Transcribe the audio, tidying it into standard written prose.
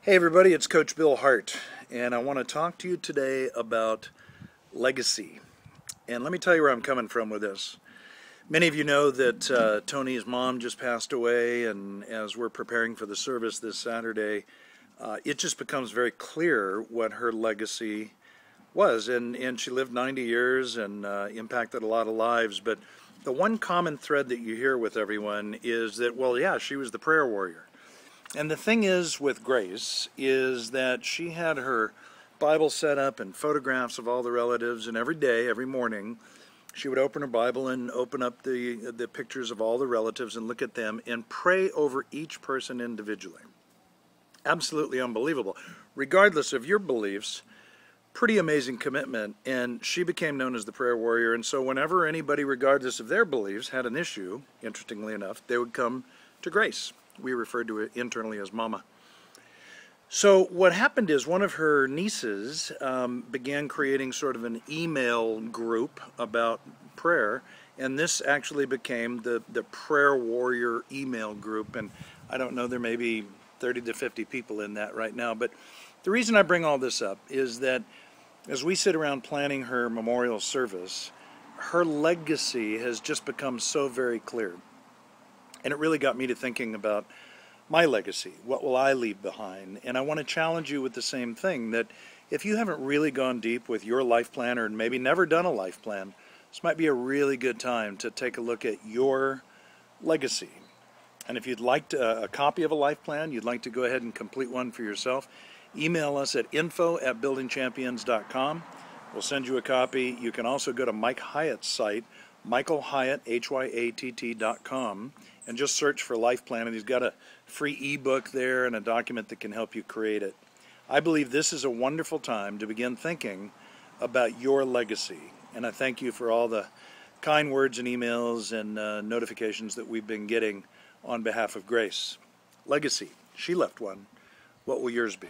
Hey everybody, it's Coach Bill Hart, and I want to talk to you today about legacy. And let me tell you where I'm coming from with this. Many of you know that Tony's mom just passed away, and as we're preparing for the service this Saturday, it just becomes very clear what her legacy was. And she lived 90 years and impacted a lot of lives, but the one common thread that you hear with everyone is that, well, yeah, she was the prayer warrior. And the thing is with Grace is that she had her Bible set up and photographs of all the relatives, and every day, every morning, she would open her Bible and open up the pictures of all the relatives and look at them and pray over each person individually. Absolutely unbelievable. Regardless of your beliefs, pretty amazing commitment, and she became known as the prayer warrior. And so whenever anybody, regardless of their beliefs, had an issue, interestingly enough, they would come to Grace. We referred to it internally as Mama. So what happened is one of her nieces began creating sort of an email group about prayer, and this actually became the Prayer Warrior email group. And I don't know, there may be 30 to 50 people in that right now, but the reason I bring all this up is that as we sit around planning her memorial service, her legacy has just become so very clear. And it really got me to thinking about my legacy. What will I leave behind? And I want to challenge you with the same thing, that if you haven't really gone deep with your life plan, or maybe never done a life plan, this might be a really good time to take a look at your legacy. And if you'd like a copy of a life plan, you'd like to go ahead and complete one for yourself, email us at info@buildingchampions.com. We'll send you a copy. You can also go to Mike Hyatt's site, Michael Hyatt, HYATT.com, and just search for Life Plan, and he's got a free ebook there and a document that can help you create it. I believe this is a wonderful time to begin thinking about your legacy, and I thank you for all the kind words and emails and notifications that we've been getting on behalf of Grace. Legacy. She left one. What will yours be?